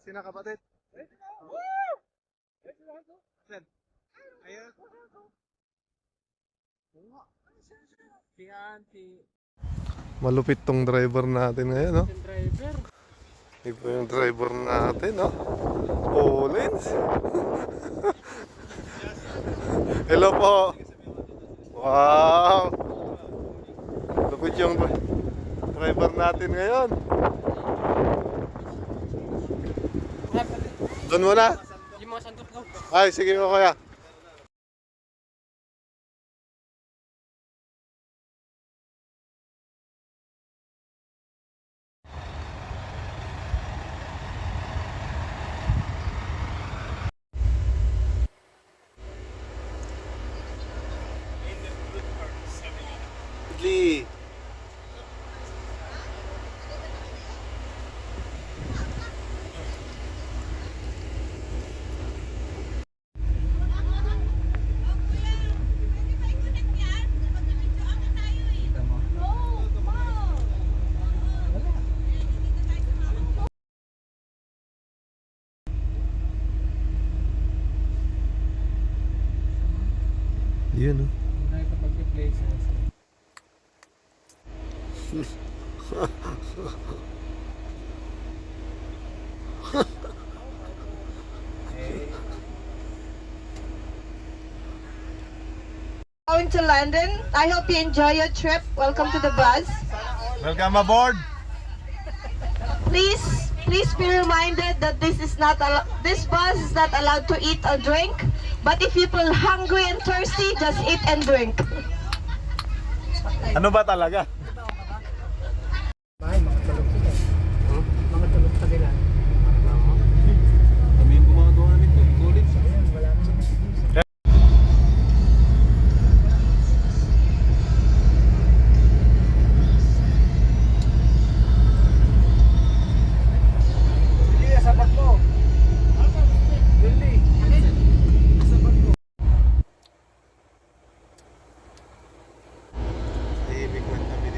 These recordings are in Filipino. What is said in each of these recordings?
Sina kapatid? Malupit tong driver natin ngayon, no? Iba yung driver natin, no? Collins. Hello po. Wow. Lupit yung driver natin ngayon. Doon muna. Ay, sige mo kuya. Idli. Yun, no? Going to London. I hope you enjoy your trip. Welcome to the bus. Welcome aboard. Please be reminded that this bus is not allowed to eat or drink. But if you feel hungry and thirsty, just eat and drink. Ano ba talaga? Kami yung gumagawa nito, Collins. Tahimik man kami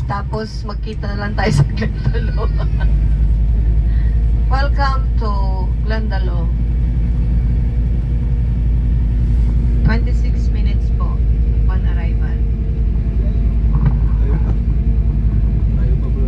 tapos magkita na lang tayo sa Glendalo. Welcome to Glendalo. 26 minutes po upon arrival. Ayun pa. Ayun pa bro.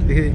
Sige.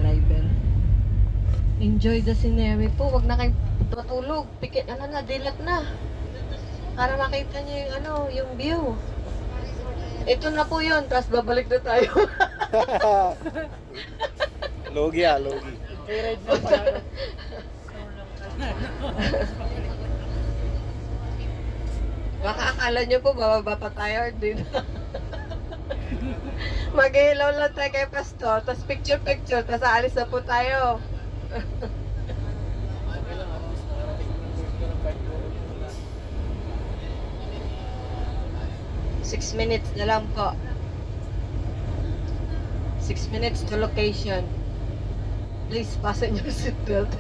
Driver. Enjoy the scenery po. Wag na kayo matulog. Pikit na, dilat na. Para makita niyo yung yung view. Ito na po yun, tapos babalik na tayo. Logi ah, logi. Baka akala nyo po, bababa pa tayo din. Mag-hello lang tayo kay Pastor, tapos picture-picture, tapos aalis na po tayo. 6 minutes na lang po. 6 minutes to location. Please, fasten your seatbelt.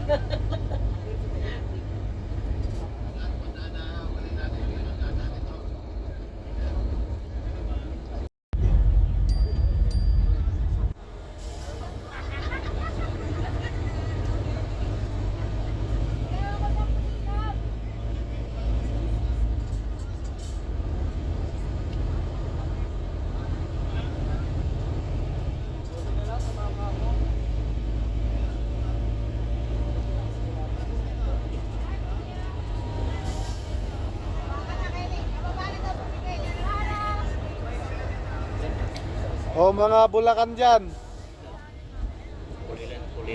O mga Bulacan dyan.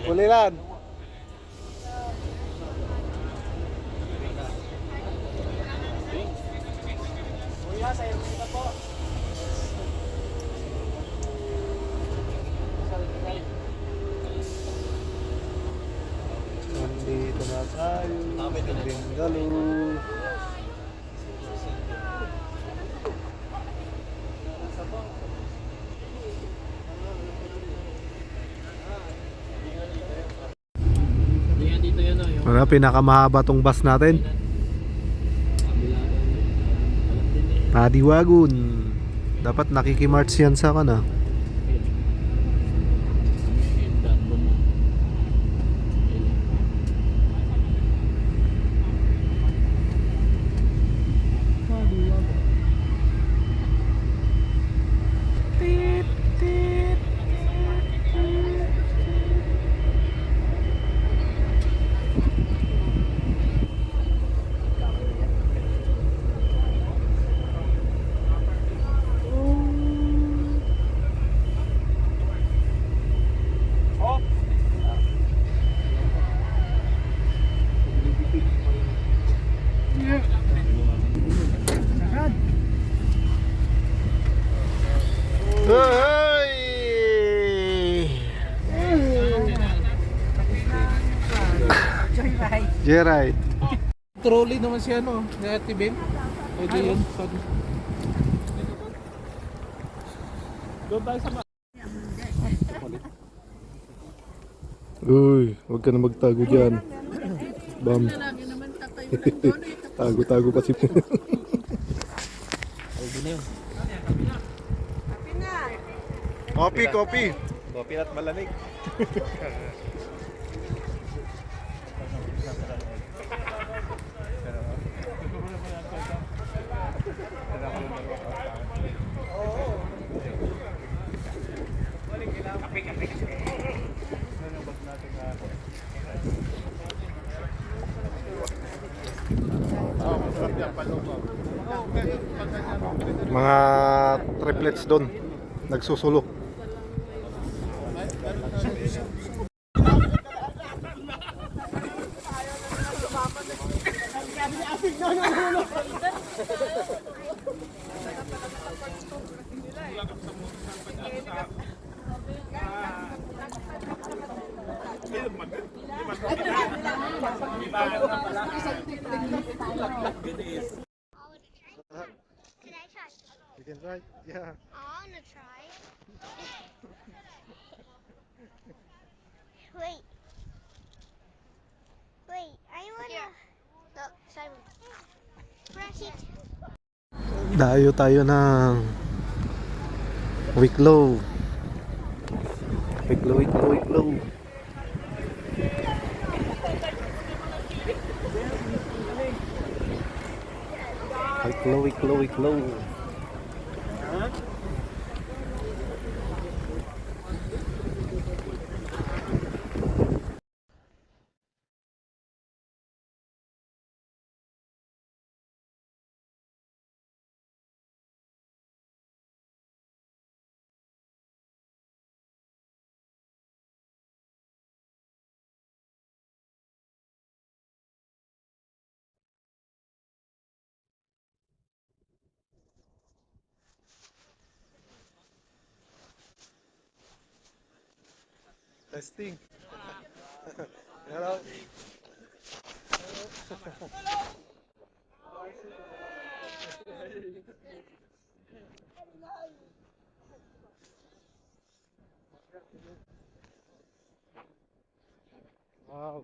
Pulilan. Nandito na tayo. Glendalo. Wala, pinakamahaba tong bus natin. Paddy Wagon. Dapat nakikimarch yan sa kana. Joyride. Trolley naman si ano, ni Ate Ben. Pwede yun. Doon tayo sa Uy, huwag ka na magtago dyan. Bam. Tago-tago pa si Kopi, kopi. Kopi at malamig. Mga triplets doon nagsusulo. Can I try? You can try. Yeah. I wanna try. Wait. Wait, I wanna. Look, Simon. Brush it. Dayo tayo ng Wicklow. Wicklow, Wicklow, Wicklow. Wicklow, Wicklow, Wicklow. Testing. Hello. Wow.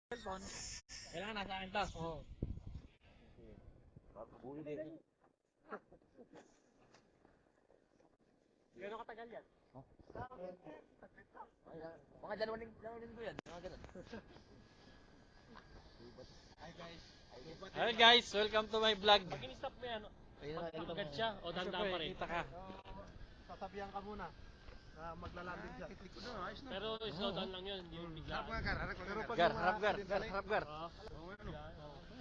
Kailangan nasa akin to. Oo. Gano'ng katagal yan? Mga dalawang linggo yan. Mga ganun. Hi guys, welcome to my vlog. Pag in-stop mo yan, pag siya o dandan pa rin. Kita ka. Sasabihan ka muna na maglalanding siya. Pero slow down lang yun, hindi mo bigla. Pero pag Harap gar.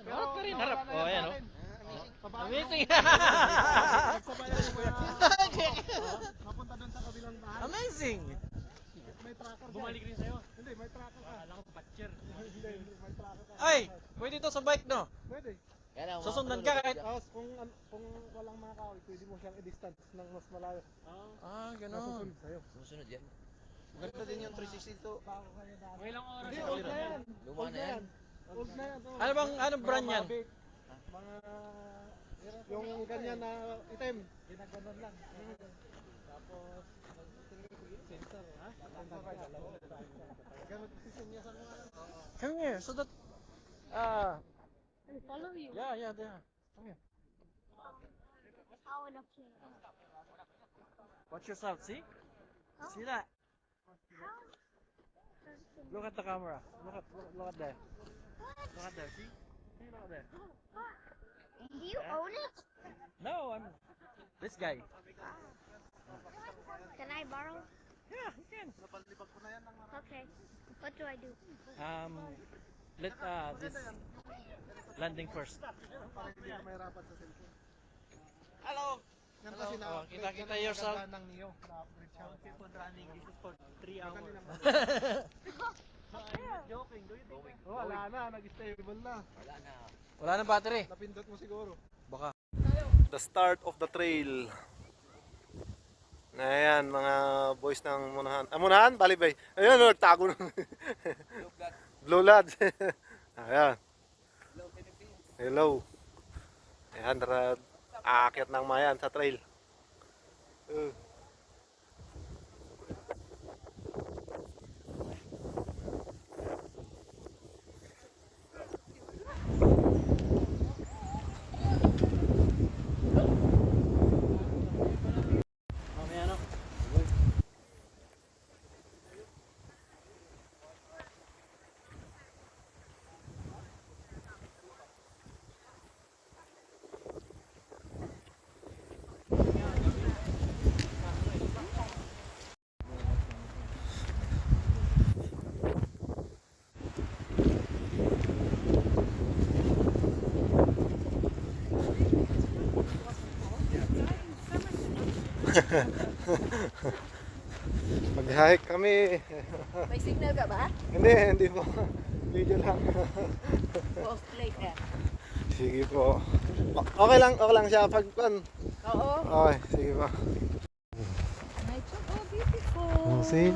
Harap ka rin, harap. Oh, ayan oh. Amazing! Mapunta doon sa kabilang bahay. Amazing! May tracker. Bumalik rin sa'yo. Hindi, may tracker ka. Alam ko, patcher. Hindi, may tracker ka. Ay! Pwede to sa bike, no? Pwede. Susundan ka kahit... Tapos kung walang mga kahoy, pwede mo siyang i-distance ng mas malayo. Ah, gano'n. Nasusunod sa'yo. Susunod yan. Ganda din yung 360 to. Bago kayo dati. May ilang oras Hindi, yung old na yan. Luma Old na na yan. yan. Old na yan. Anong brand yan? Mga... Yung ganyan na item. Ginaganon lang. Tapos... Sensor, ha? Ganun si Senyasan mo nga lang. Come here, so that... Follow you. Yeah. Come here. I wanna play. Watch yourself, see? See that? Look at the camera. Look at there. Look at there, see? See, look at there. Do you own it? No, I'm... This guy. Can I borrow? Yeah, you can. Okay. What do I do? Let this landing first. Para hindi ka mahirapan sa cellphone. Hello. Yan kasi na Oh, kita yourself. ng Neo. Na-upgrade siya. Keep on running. This is for 3 hours. Joking, do you think? Oh, wala na. Nag-stable na. Wala na. Wala nang battery. Napindot mo siguro. Baka. The start of the trail. Ayan, mga boys ng Munahan. Munahan? Balibay. Ayan, nagtago na. Blue Lads. Ayan. Hello. Ayan, aakyat ng mayan sa trail. Mamaya no. Mag-hike kami. May signal ka ba? Hindi po. Video lang. Off plate ka. Sige po. Okay lang siya pag Oo. Okay, sige po. Night so beautiful. Oh, see?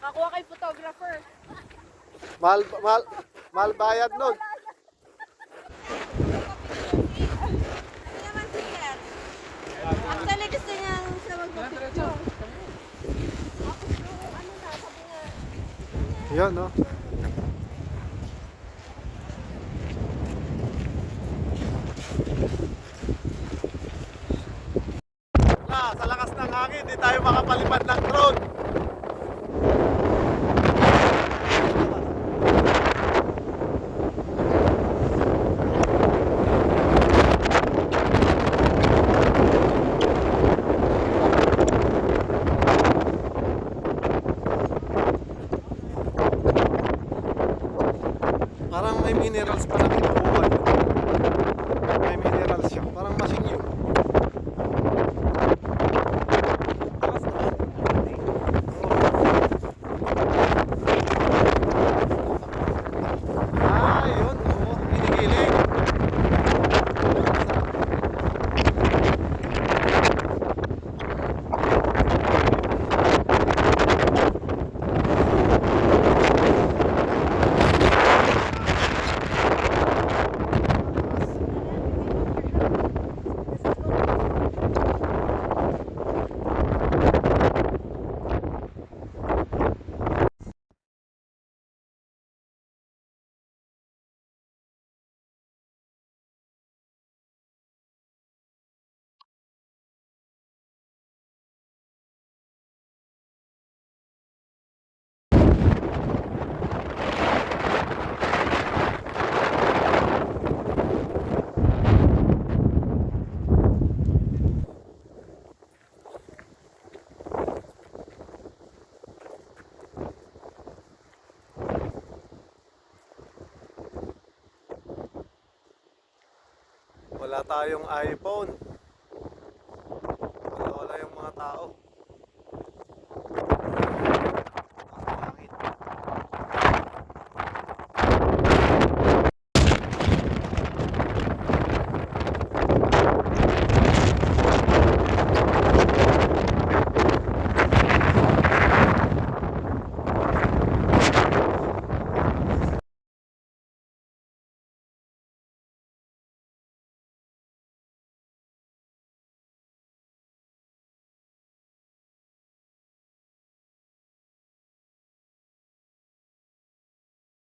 Nakakuha kay photographer. Mahal bayad nun. Hindi naman singer. Actually gusto niya sa magpapicture. Tapos yung ano na, sabi niya, Yun, no? Sa lakas ng hangin, hindi tayo makapalipad ng drone. Wala tayong iPhone. Wala yung mga tao.